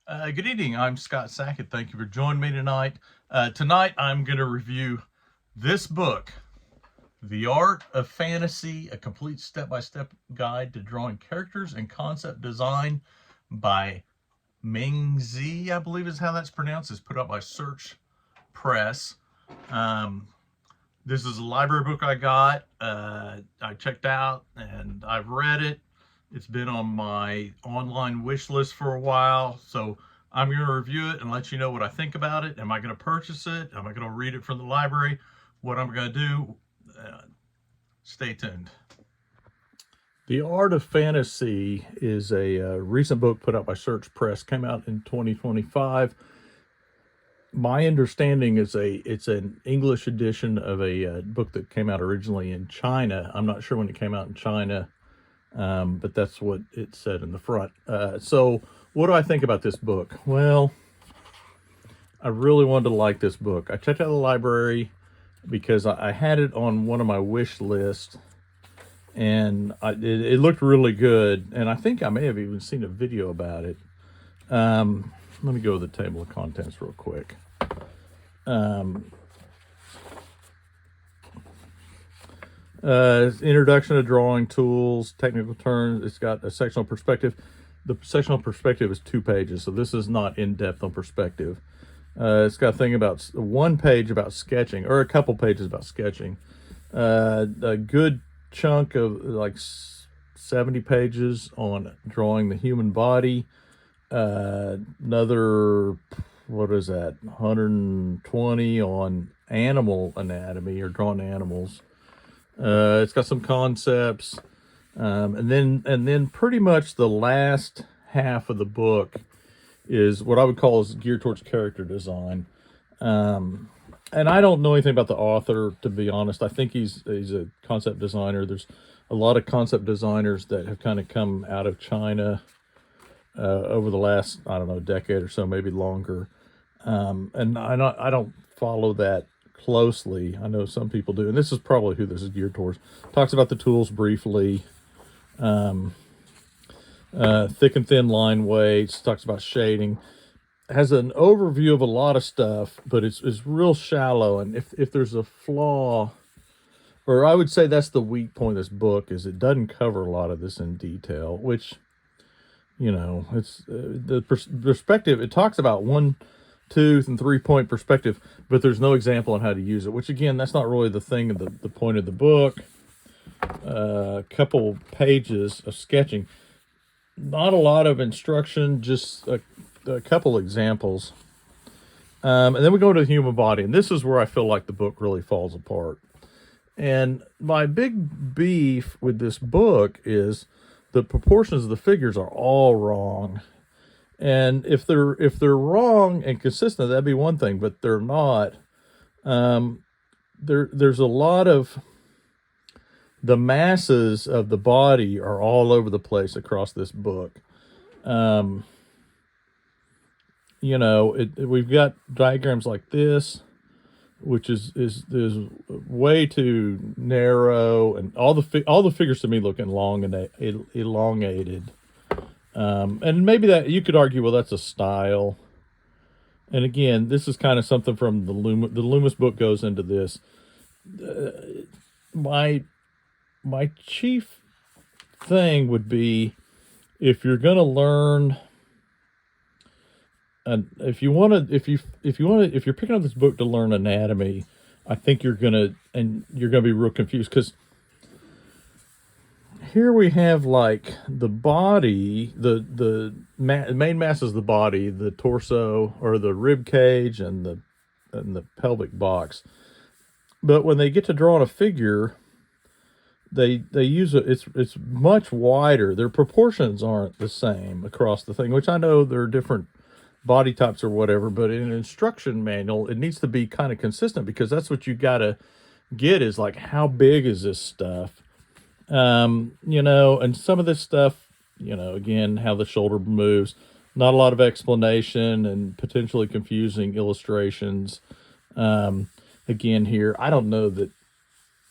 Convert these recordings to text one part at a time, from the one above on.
Good evening. I'm Scott Sackett. Thank you for joining me tonight. Tonight, I'm going to review this book, The Art of Fantasy, a complete step-by-step guide to drawing characters and concept design by Meng Zi, I believe is how that's pronounced. It's put out by Search Press. This is a library book I got. I checked out and I've read it. It's been on my online wish list for a while, so I'm going to review it and let you know what I think about it. Am I going to purchase it? Am I going to read it from the library? What I'm going to do? Stay tuned. The Art of Fantasy is a recent book put out by Search Press. Came out in 2025. My understanding is it's an English edition of a book that came out originally in China. I'm not sure when it came out in China. But that's what it said in the front. So what do I think about this book? Well, I really wanted to like this book. I checked out the library because I had it on one of my wish lists, and it looked really good. And I think I may have even seen a video about it. Let me go to the table of contents real quick. Introduction to drawing tools, technical terms. It's got a sectional perspective. The sectional perspective is 2 pages, so this is not in depth on perspective. It's got a thing about 1 page about sketching, or a couple pages about sketching. A good chunk of like 70 pages on drawing the human body. Another, what is that, 120 on animal anatomy or drawing animals. It's got some concepts, and then pretty much the last half of the book is what I would call is geared towards character design. And I don't know anything about the author, to be honest. I think he's a concept designer. There's a lot of concept designers that have kind of come out of China over the last, I don't know, decade or so, maybe longer. And I don't follow that closely. I know some people do, and this is probably who this is geared towards. Talks about the tools briefly. Thick and thin line weights. Talks about shading. Has an overview of a lot of stuff, but it's real shallow. And if there's a flaw, or I would say that's the weak point of this book, is it doesn't cover a lot of this in detail, which, you know, it's the perspective. It talks about 1, 2, and 3 point perspective, but there's no example on how to use it, which again, that's not really the thing of the point of the book. A couple pages of sketching, not a lot of instruction, just a couple examples. And then we go to the human body, and this is where I feel like the book really falls apart. And my big beef with this book is the proportions of the figures are all wrong. And if they're wrong and consistent, that'd be one thing, but they're not. There's a lot of the masses of the body are all over the place across this book. You know, we've got diagrams like this, which is way too narrow, and all the figures to me look elongated. And maybe that you could argue, well, that's a style. And again, this is kind of something from the Loomis book goes into this. My chief thing would be, if you're going to learn, and if you're picking up this book to learn anatomy, I think you're gonna be real confused, because here we have like the body, the main mass is the body, the torso or the rib cage, and the pelvic box. But when they get to drawing a figure, they use it's much wider. Their proportions aren't the same across the thing, which I know there are different body types or whatever, but in an instruction manual, it needs to be kind of consistent, because that's what you got to get, is like, how big is this stuff? You know, and some of this stuff, you know, again, how the shoulder moves, not a lot of explanation and potentially confusing illustrations. Again, here, I don't know that,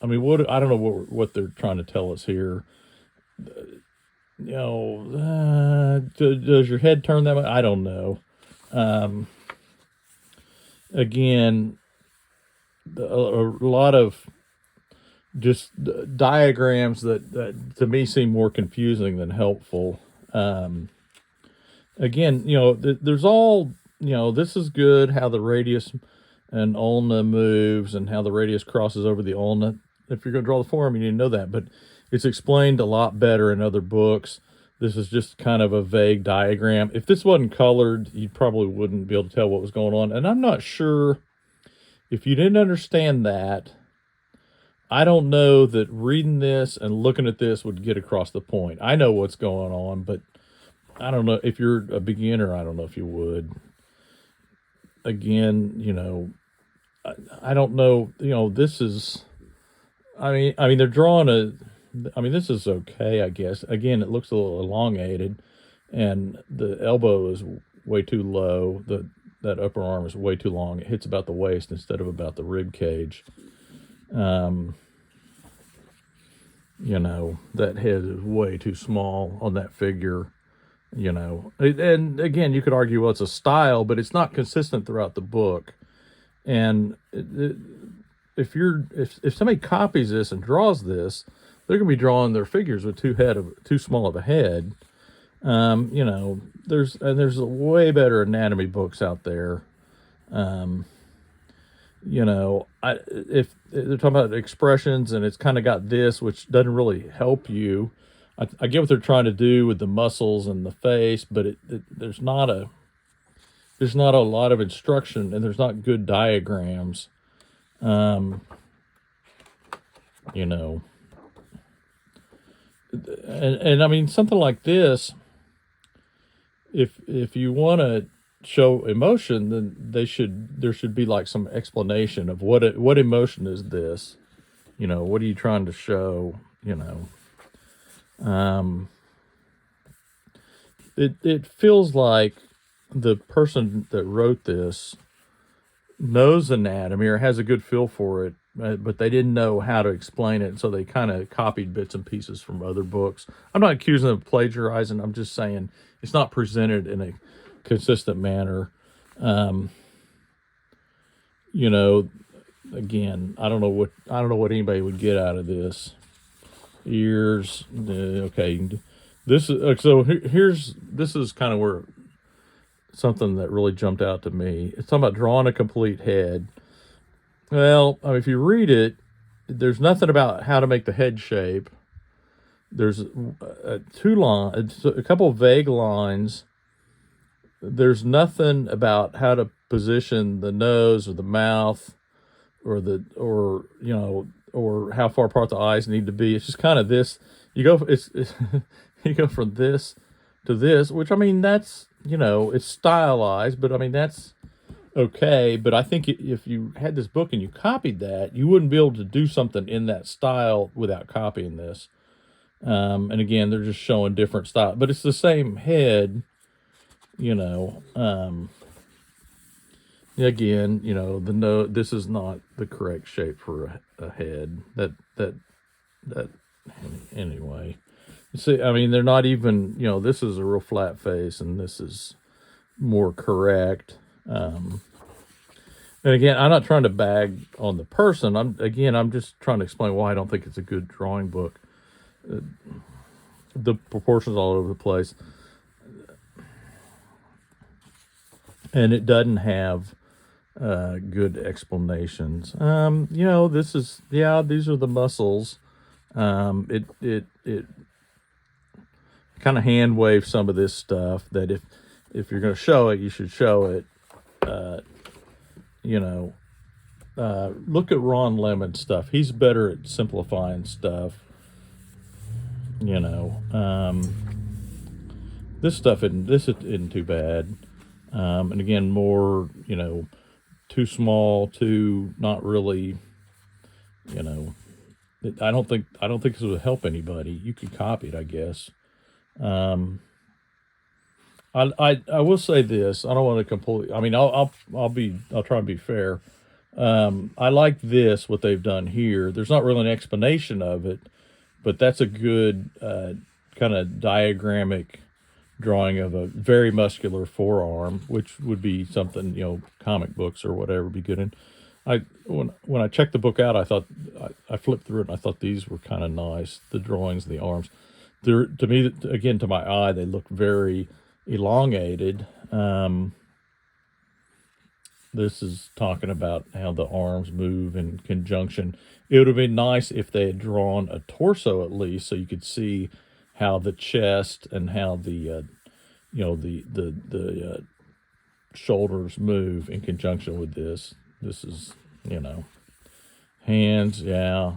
I mean, I don't know what they're trying to tell us here. You know, does your head turn that way? I don't know. Again, a lot of just diagrams that to me seem more confusing than helpful. Again, there's all, this is good, how the radius and ulna moves and how the radius crosses over the ulna. If you're going to draw the forearm, you need to know that, but it's explained a lot better in other books. This is just kind of a vague diagram. If this wasn't colored, you probably wouldn't be able to tell what was going on. And I'm not sure if you didn't understand that. I don't know that reading this and looking at this would get across the point. I know what's going on, but I don't know if you're a beginner. I don't know if you would. Again, I don't know. This is. I mean, they're drawing a. I mean, this is okay, I guess. Again, it looks a little elongated, and the elbow is way too low. That upper arm is way too long. It hits about the waist instead of about the rib cage. That head is way too small on that figure. And again, you could argue, well, it's a style, but it's not consistent throughout the book. And if somebody copies this and draws this, they're going to be drawing their figures with too small of a head. There's way better anatomy books out there. If they're talking about expressions and it's kind of got this, which doesn't really help you. I get what they're trying to do with the muscles and the face, but there's not a lot of instruction, and there's not good diagrams. And I mean, something like this, if you want to show emotion, then there should be like some explanation of what emotion is this, what are you trying to show, it feels like the person that wrote this knows anatomy or has a good feel for it, but they didn't know how to explain it, so they kind of copied bits and pieces from other books. I'm not accusing them of plagiarizing. I'm just saying it's not presented in a consistent manner. Again, I don't know what anybody would get out of this. Ears, okay. This is this is kind of where something that really jumped out to me. It's talking about drawing a complete head. Well, I mean, if you read it, there's nothing about how to make the head shape. There's a couple of vague lines. There's nothing about how to position the nose or the mouth or how far apart the eyes need to be. It's just kind of this. You go from this to this, which, I mean, that's, it's stylized, but I mean, that's okay. But I think if you had this book and you copied that, you wouldn't be able to do something in that style without copying this. And again, they're just showing different style, but it's the same head, again, this is not the correct shape for a head. Anyway. See, I mean, they're not even, this is a real flat face and this is more correct. And again, I'm not trying to bag on the person. I'm just trying to explain why I don't think it's a good drawing book. The proportions all over the place. And it doesn't have good explanations. These are the muscles. It kind of hand wave some of this stuff that if you're going to show it, you should show it. Look at Ron Lemon's stuff. He's better at simplifying stuff. This stuff isn't too bad. And again, more, too small, too not really, I don't think this would help anybody. You could copy it, I guess. I will say this. I don't want to completely. I mean, I'll try and be fair. I like this, what they've done here. There's not really an explanation of it, but that's a good kind of diagrammic drawing of a very muscular forearm, which would be something, comic books or whatever would be good in. When I checked the book out, I thought I flipped through it and I thought these were kind of nice. The drawings of the arms, to me, again, to my eye, they look very elongated. This is talking about how the arms move in conjunction. It would have been nice if they had drawn a torso at least, so you could see how the chest and how the shoulders move in conjunction with this. This is, hands, yeah,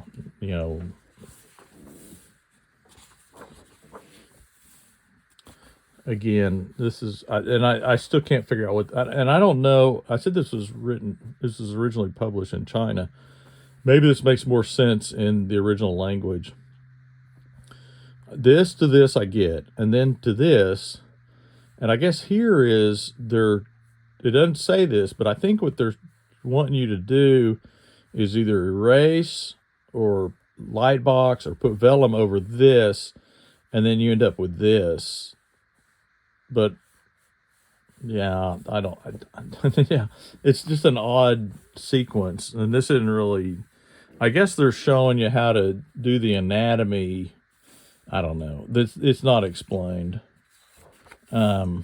again, this is, I still can't figure out and I don't know. I said this was originally published in China. Maybe this makes more sense in the original language. This to this I get, and then to this, and I guess here is it doesn't say this, but I think what they're wanting you to do is either erase or light box or put vellum over this, and then you end up with this. But yeah, yeah, it's just an odd sequence, and this isn't really. I guess they're showing you how to do the anatomy. I don't know. It's not explained. Okay,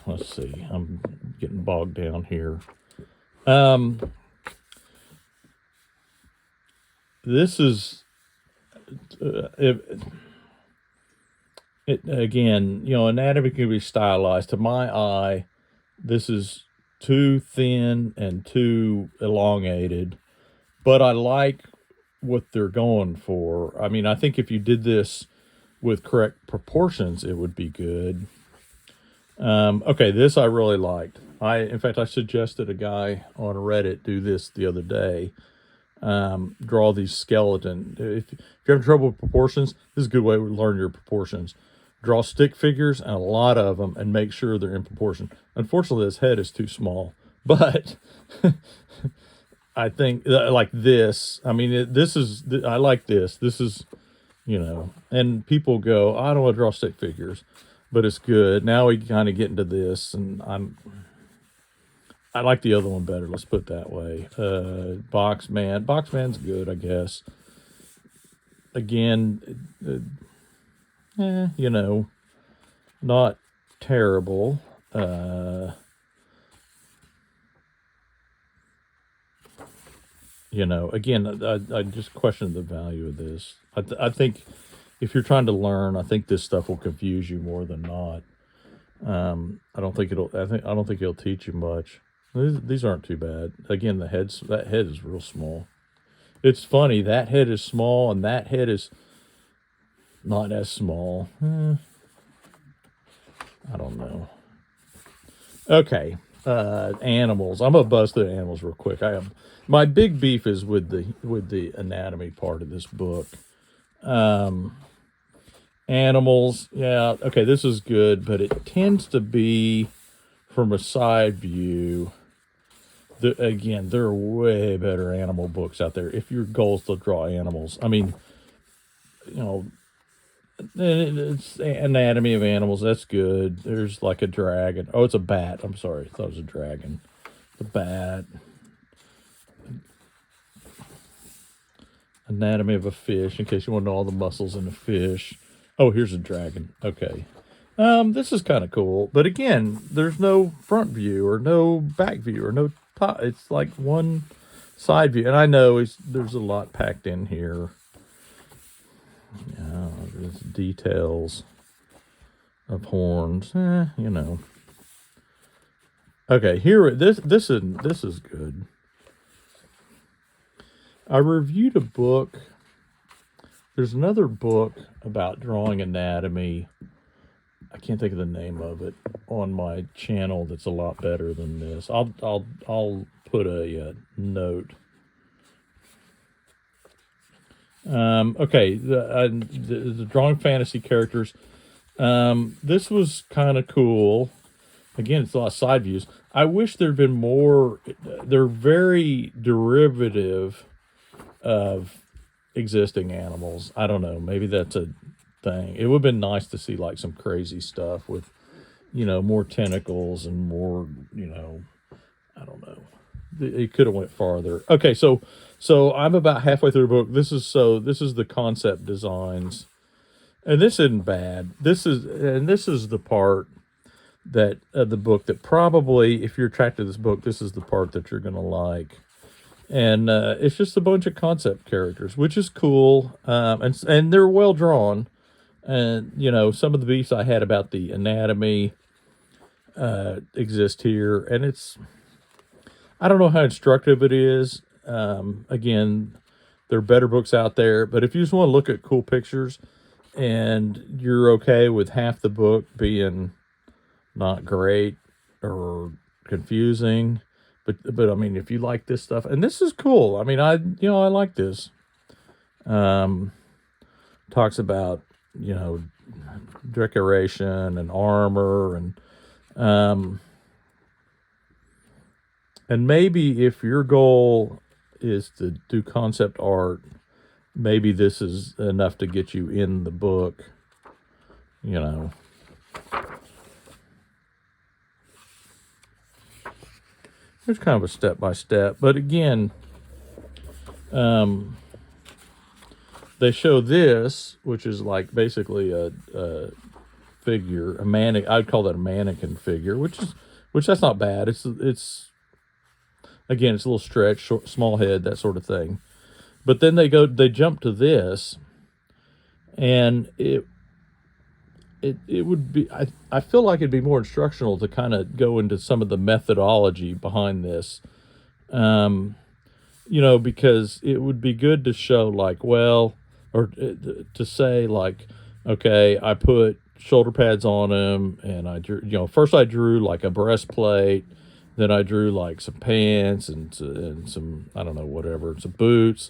let's see. I'm getting bogged down here. This is again, anatomy can be stylized. To my eye, this is too thin and too elongated, but I like what they're going for. I mean, I think if you did this with correct proportions, it would be good. Okay, this I really liked. In fact, I suggested a guy on Reddit do this the other day. Draw these skeleton. If you're having trouble with proportions, this is a good way to learn your proportions. Draw stick figures, and a lot of them, and make sure they're in proportion. Unfortunately, his head is too small, but I think like this. I mean, I like this. This is, and people go, I don't want to draw stick figures, but it's good. Now we kind of get into this, and I like the other one better. Let's put it that way. Boxman. Boxman's good, I guess. Again, not terrible. Again, I just question the value of this. I think if you're trying to learn, I think this stuff will confuse you more than not. I don't think it'll teach you much. These aren't too bad. Again, that head is real small. It's funny, that head is small and that head is not as small. I don't know. Okay, animals. I'm gonna buzz through animals real quick. My big beef is with the anatomy part of this book. Animals, yeah, okay, this is good, but it tends to be from a side view. Again, there are way better animal books out there if your goal is to draw animals. I mean, it's anatomy of animals. That's good. There's like a dragon. Oh, it's a bat. I'm sorry. I thought it was a dragon. The bat. Anatomy of a fish, in case you want to know all the muscles in a fish. Oh, here's a dragon. Okay. This is kind of cool. But again, there's no front view or no back view or no top. It's like one side view. And I know there's a lot packed in here. Yeah, there's details of horns. Okay, here this is good. I reviewed a book. There's another book about drawing anatomy. I can't think of the name of it on my channel. That's a lot better than this. I'll put a note. Okay, the drawing fantasy characters. This was kind of cool. Again, it's a lot of side views. I wish there'd been more. They're very derivative of existing animals. I don't know. Maybe that's a thing. It would have been nice to see like some crazy stuff with, more tentacles and more, I don't know. It could have went farther. Okay, so I'm about halfway through the book. This is the concept designs, and this isn't bad. This is the part that the book that probably, if you're attracted to this book, this is the part that you're gonna like. And it's just a bunch of concept characters, which is cool, and they're well drawn. And some of the beefs I had about the anatomy exist here, and I don't know how instructive it is. Again, there are better books out there, but if you just want to look at cool pictures and you're okay with half the book being not great or confusing, but I mean, if you like this stuff, and this is cool. I mean, I like this. Talks about decoration and armor and maybe if your goal is to do concept art, maybe this is enough to get you in the book. There's kind of a step by step, but again, they show this, which is like basically a figure, a mannequin. I'd call that a mannequin figure, which that's not bad. It's again, it's a little stretch, short, small head, that sort of thing. But then they jump to this, and it would be, I feel like it'd be more instructional to kind of go into some of the methodology behind this. Because it would be good to show like, well, or to say like, okay, I put shoulder pads on him, and I drew, first I drew like a breastplate, then I drew like some pants and some, I don't know, whatever, some boots.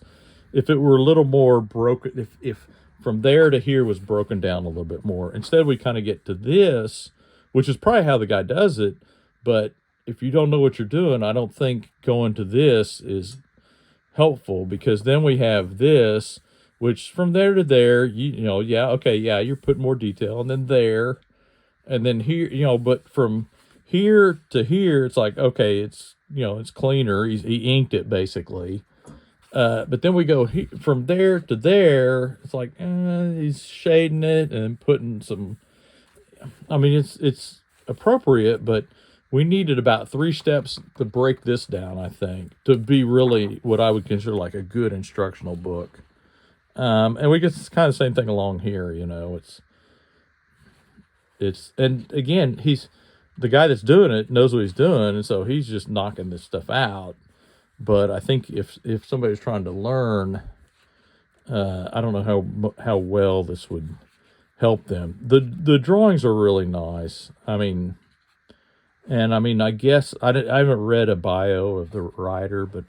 If it were a little more broken, if from there to here was broken down a little bit more. Instead, we kind of get to this, which is probably how the guy does it. But if you don't know what you're doing, I don't think going to this is helpful, because then we have this, which from there to there, you're putting more detail, and then there, and then here, but from here to here, it's like, okay, it's cleaner. He inked it basically. But then we go from there to there. It's like he's shading it and putting some. I mean, it's appropriate, but we needed about 3 steps to break this down, I think, to be really what I would consider like a good instructional book. And we get this kind of same thing along here. It's and again, he's the guy that's doing it knows what he's doing, and so he's just knocking this stuff out. But I think if somebody's trying to learn, I don't know how well this would help them. The drawings are really nice. I guess I haven't read a bio of the writer, but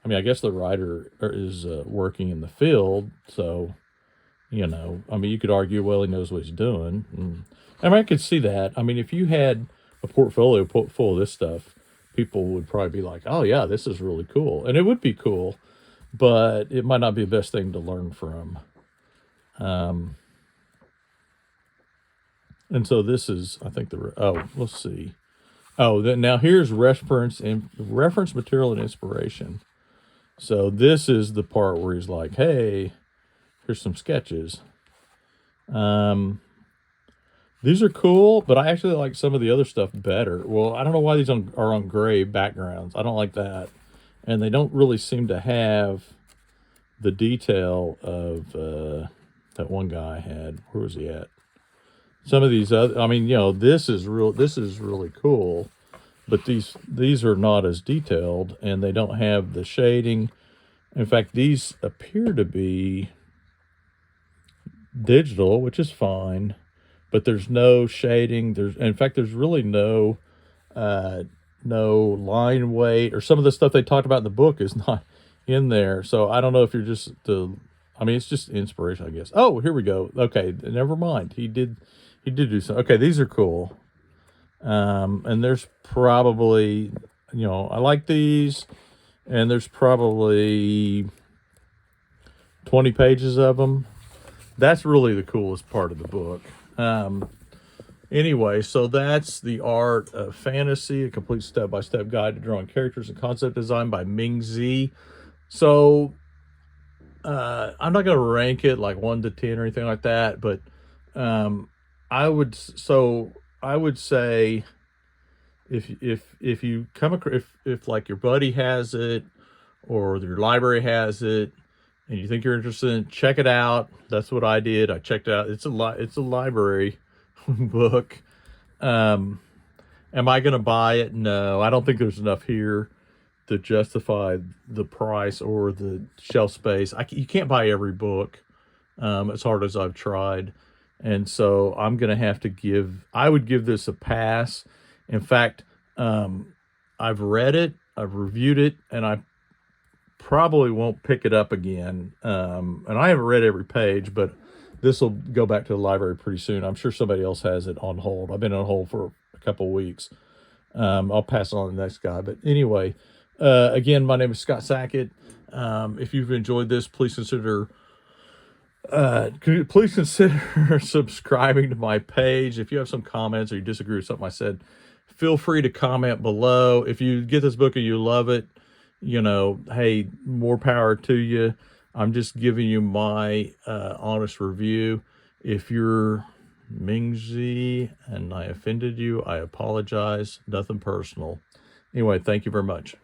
I guess the writer is working in the field, so you could argue, well, he knows what he's doing. I could see that. If you had a portfolio full of this stuff, people would probably be like, oh yeah, this is really cool. And it would be cool, but it might not be the best thing to learn from. And so this is, I think let's see. Now here's reference material and inspiration. So this is the part where he's like, hey, here's some sketches. These are cool, but I actually like some of the other stuff better. Well, I don't know why these are on gray backgrounds. I don't like that. And they don't really seem to have the detail of that one guy had. Where was he at? Some of these other, this is really cool, but these are not as detailed, and they don't have the shading. In fact, these appear to be digital, which is fine. But there's no shading. There's really no line weight, or some of the stuff they talked about in the book is not in there. So I don't know if you're just it's just inspiration, I guess. Oh, here we go. Okay, never mind. He did do some. Okay, these are cool. And there's probably, I like these, and there's probably 20 pages of them. that's really the coolest part of the book. Anyway, so that's The Art of Fantasy, a complete step-by-step guide to drawing characters and concept design by Meng Zi. So I'm not going to rank it like 1 to 10 or anything like that, but um, I would say if you come across, if like your buddy has it or your library has it and you think you're interested in it, check it out. That's what I did. I checked it out. It's a library book. Um, am I going to buy it? No, I don't think there's enough here to justify the price or the shelf space. You can't buy every book, as hard as I've tried. And so I'm going to have to I would give this a pass. In fact, I've read it, I've reviewed it, and I probably won't pick it up again. And I haven't read every page, but this will go back to the library pretty soon. I'm sure somebody else has it on hold. I've been on hold for a couple of weeks. I'll pass it on to the next guy. But anyway, again, my name is Scott Sackett. If you've enjoyed this, please consider subscribing to my page. If you have some comments or you disagree with something I said, feel free to comment below. If you get this book and you love it, hey, more power to you. I'm just giving you my honest review. If you're Meng Zi and I offended you, I apologize. Nothing personal. Anyway, thank you very much.